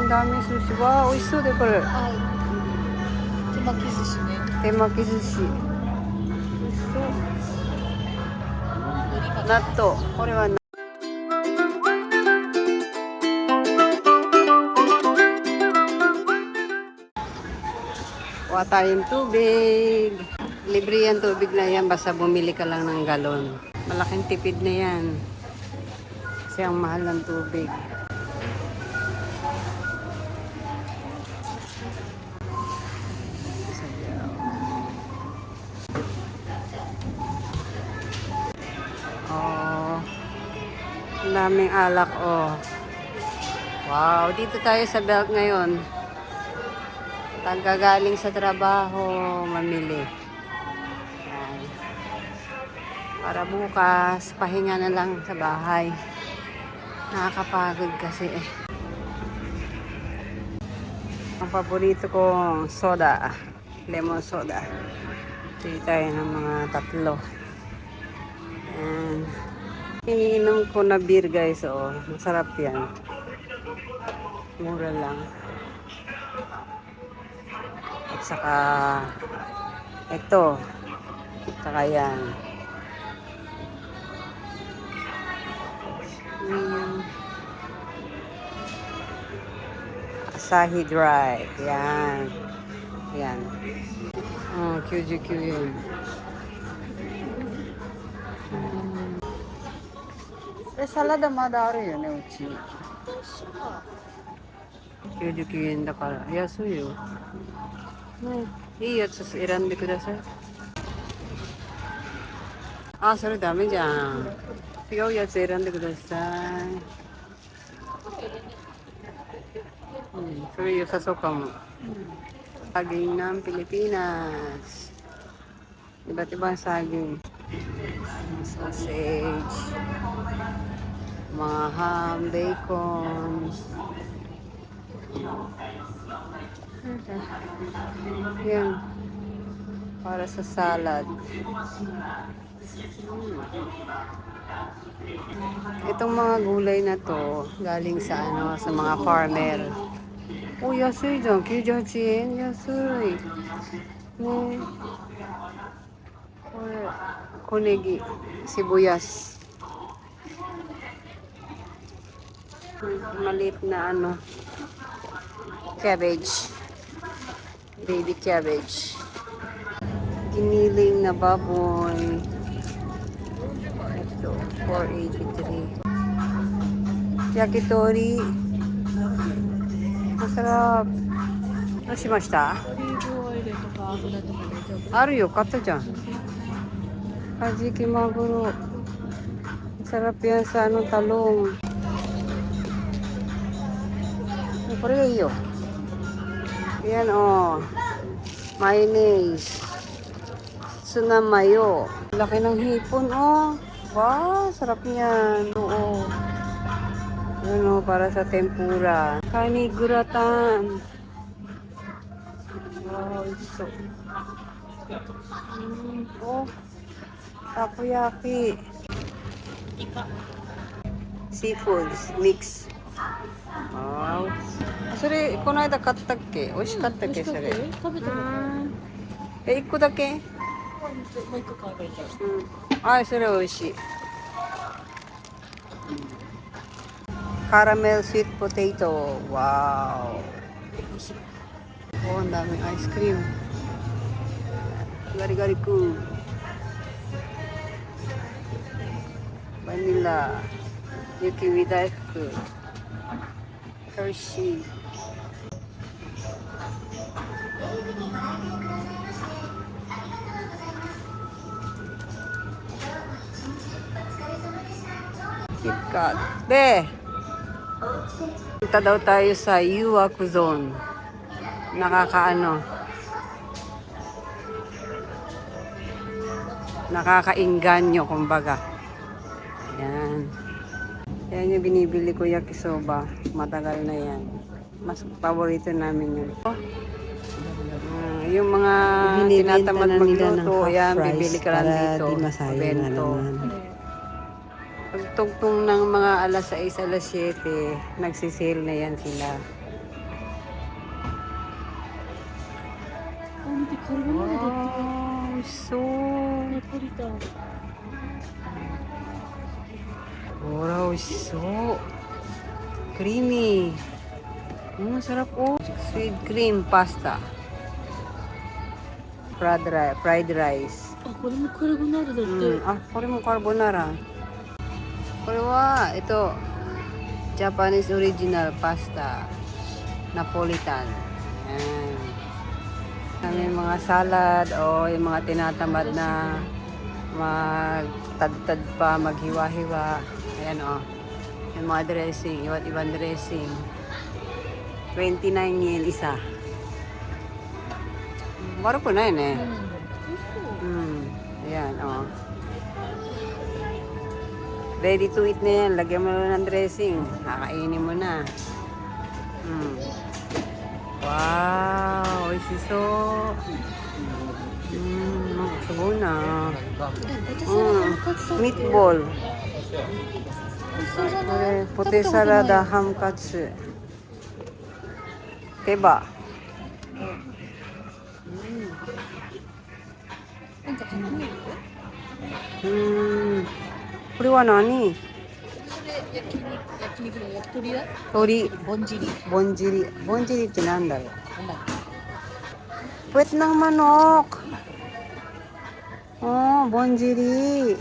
ang daming sushi. Wow, 美味しそうでこれ。はい。手巻き寿司ね。手巻き寿司。美味しそう。納豆。これはwater yung tubig. Libre yan tubig na yan. Basta bumili ka lang ng galon. Malaking tipid na yan. Kasi ang mahal ng tubig. Oh, ang daming alak. Oh. Wow, dito tayo sa Belt ngayon. Tagagaling sa trabaho, mamili. Yan. Para bukas, pahinga na lang sa bahay. Nakakapagod kasi eh. Ang paborito kong soda, lemon soda. Pili tayo ng mga 3. Yan. Iniinom ko na beer guys, oh. Masarap yan. Mura lang. At saka ito. Saka yan. Asahi Dry. Yan. Yan. QGQ yun. Salada madara yun eh, uchi. QGQ yun da kara. Yasui yo. いいやつ選んでください。あ、それダメじゃん。違うやつ選んでください。それ良さそうかも。Saging ng Pilipinas. Iba't ibang saging. Sausage. Mga ham, bacon. Yan. Para sa salad. Itong mga gulay na to, galing sa sa mga farmer. Oh, yasui dyan. 98 yen. Yasui. Ne. Konegi. Sibuyas. Maliit na cabbage. Baby cabbage. Giniling na baboy. Ito, 483. Yakitori. Masarap. Ano shimashita? オリーブオイルとか油とか大丈夫。あるよ、買ったじゃん。カジキマグロ。Masarap yan sa talong. Koれがいいよ。Yan oh. Mayonnaise. Tuna mayo. Laki ng hipon oh. Wow, sarap niyan. Oo. Ano, para sa tempura. Kani guratan. Wow, so. Oh. Takoyaki. Seafoods mix. Wow. それこの間買ったっけ？美味しかったっけそれ？食べたことない。1個だけ？もう一個買えばいいじゃん。あ、それ美味しい。Caramel sweet potato. Wow. Oh, ang daming ice cream. Gari-gari-ku. Vanilla. Yukimi daifuku. Hershey. KitKat. Be! Punta daw tayo sa Yuwaku Zone. Nakakainganyo kumbaga. Yan. Yan yung binibili ko yakisoba. Matagal na yan. Mas paborito namin yun. Yung mga tinatamad magluto, yan, bibili ka lang dito. Bento. Pagtugtong ng mga alas 6, alas 7, nagsisale na yan sila. 見て、カルボナーラだって。あー、美味しそう。ナポリタン。ほら、美味しそう。クリーミー。sarap oh. Sweet cream pasta. Fried rice. あ、これもカルボナーラだって。これもカルボナーラ。これは、Japanese original pasta. Napolitan. Ayan. May mga salad o yung mga tinatamad na magtadtad pa, maghiwa-hiwa. Ayan o. Yung mga dressing, iba't ibang dressing. 29 yen isa. Baru ko na yun eh. 美味しそう。 Ayan o. Ready to eat na yan. Lagyan mo lang ng dressing. Kakainin mo na. Wow! 美味しそう。すごいな。ミートボール。美味しそうじゃこない？れポテサラダ、ハムカツ、ケバ。なんか頼める？これは何？それ焼肉の焼き鳥だ？鳥。ぼんじり。ボンジリ。ボンジリってなんだろう。なんだっけPuwet ng manok. Oh, bonjiri.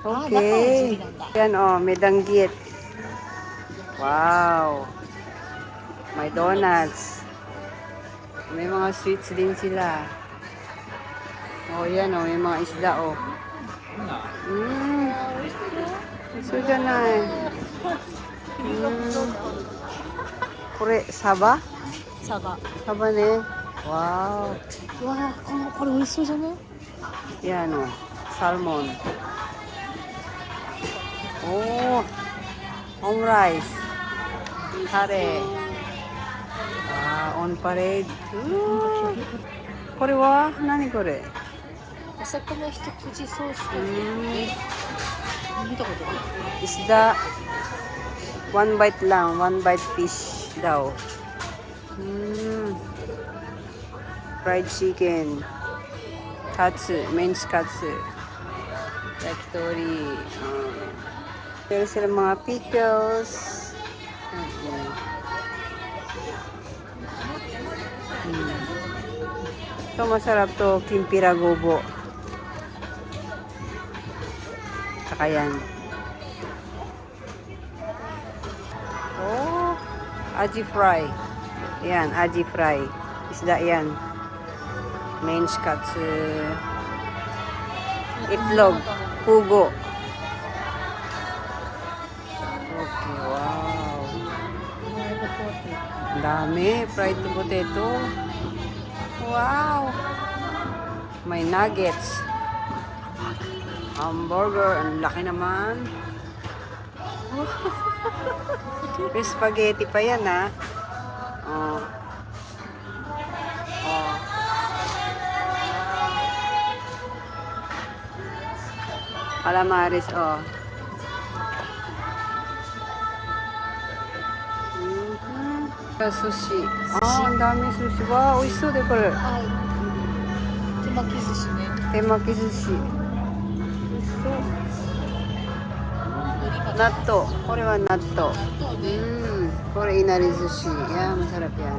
Okay. Yan oh, may danggit. Wow. May donuts. May mga sweets din sila. Oh, yan oh, may mga isda oh. So dyan na eh. Kore, saba? サバ。サバね。Wow. うわー、これ美味しそうじゃない？ Yan o. Salmon. Oh. Home rice. Kare. On parade. Kore wa? Nani kore? お魚一口ソースって見たことない。 Isda. One bite lang. One bite fish daw. Fried chicken. Katsu. Men's katsu. Yakitori. Pero sila mga pickles. Ito masarap to. Kimpira gobo. Saka yan. Oh. Aji fry. Yan. Aji fry. Isda yan. Men's katsu. Itlog. Pugo. Okay, wow. Ang dami. Fried potato. Wow. May nuggets. Hamburger. Ang laki naman. May spaghetti pa yan, ha? Oh. Oh. Calamares, oh. Sushi. Ang dami sushi. Wow, 美味しそうでこれ。はい。手巻き寿司ね。手巻き寿司。納豆. これは納豆. これいなり寿司. Yan, masarap yan.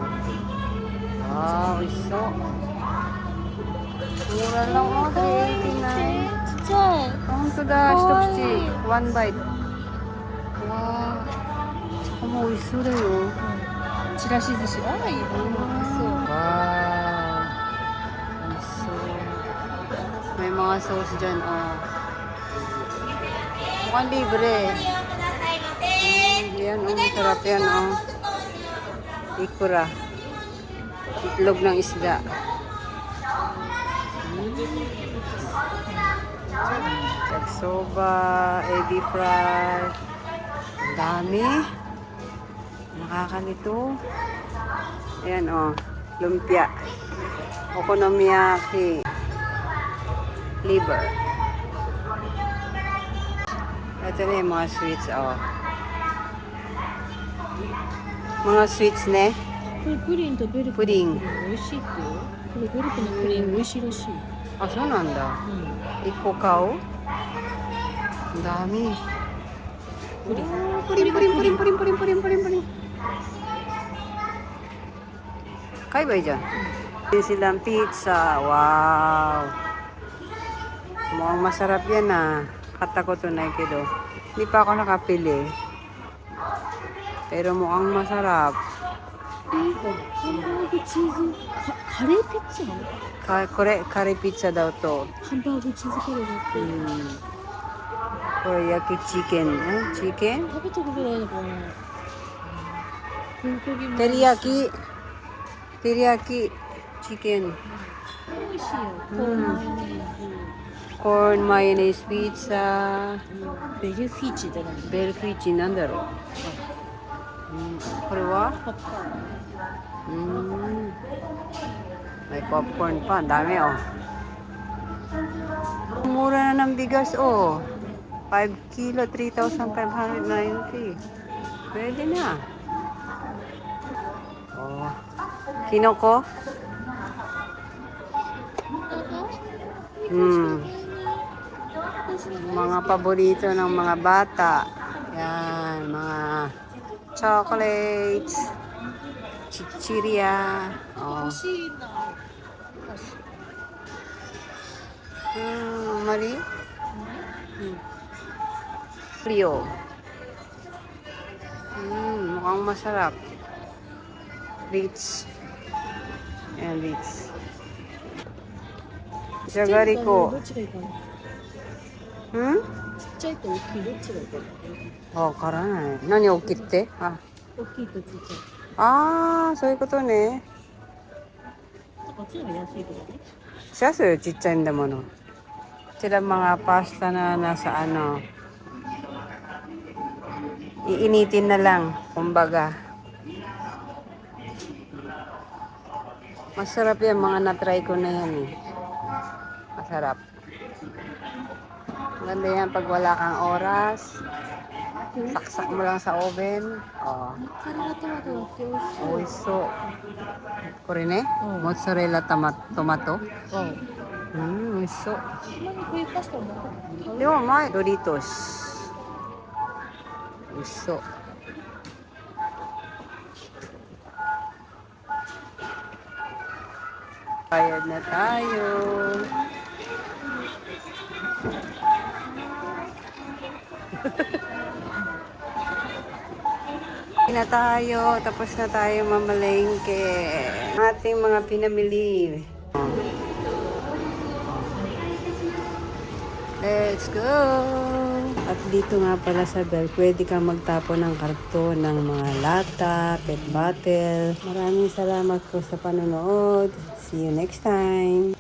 Wow, 美味しそう。mura lang, oh. 389. ちっちゃい。本当だ、一口。one bite. わあ。しかも美味しそうだよ。ちらし寿司がいいな。わあ。美味しそう。may mga sauce dyan, oh. Mukhang libre. Yan, oh. Masarap yan, oh. Ikura. Itlog ng isda. Soba, ebi fry. Ang dami. Nakakalito. Ayan, oh. Lumpia. Okonomiyaki. Liver. Ito na yung mga sweets, oh. Mga sweets, ne? これプリンとベルク。プリン。美味しいってよ。これベルトのプリン美味しいらしい。あ、そうなんだ。うん。 1個買おう。ang dami. プリン。 プリンプリンプリンプリンプリンプリンプリンプリン. Kaya dyan? Din silang pizza. Wow. Mukhang masarap yan ah. Kata ko tunay kido. Hindi pa ako nakapili. Pero mukhang masarap. ハンバーグチーズカレーピッツァなの？これ、カレーピッツァdaw to. ハンバーグチーズカレーだって。これ焼きチキン。チキン？食べたことないのかな。プルコギもテリヤキ。テリヤキチキン。美味しいよ。コーンマヨネーズピッツァ。ベルフィーチって何？ベルフィーチなんだろう。これはパッカー。May popcorn pa. Ang dami, oh. Mura na ng bigas, oh. 5 kilo, 3,590. Pwede na. Oh. Kinoko? Mga paborito ng mga bata. Yan, mga chocolates. Chichiria. Oh. 欲しいな。Mali? Rio. Mukhang masarap. Ritz. Ayan, Ritz. じゃがりこど。っちがいいかな。うんちっちゃいと大きいどっちがいいかな。わからない。何大きいってあ大きいとちっちゃい。あー、そういうことね。こっちの方が安いけどね。Siya sir, chichain na mo no. Sila mga pasta na nasa ano. Iinitin na lang, kumbaga. Masarap yan, mga na-try ko na yan eh. Masarap. Maganda yan pag wala kang oras. Saksak mo lang sa oven. Oh. カレートマトだって美味しそう。美味しそう。これね、うんモッツァレラトマト。うん。美味しそう。たまにこういうパスタも買う。でも前ドリトス。美味しそう。Bayad na tayo. Na tayo, tapos na tayo mamalengke. Ating mga pinamili. Let's go! At dito nga pala sa Bell, pwede kang magtapon ng karton ng mga lata, pet bottle. Maraming salamat po sa panonood. See you next time!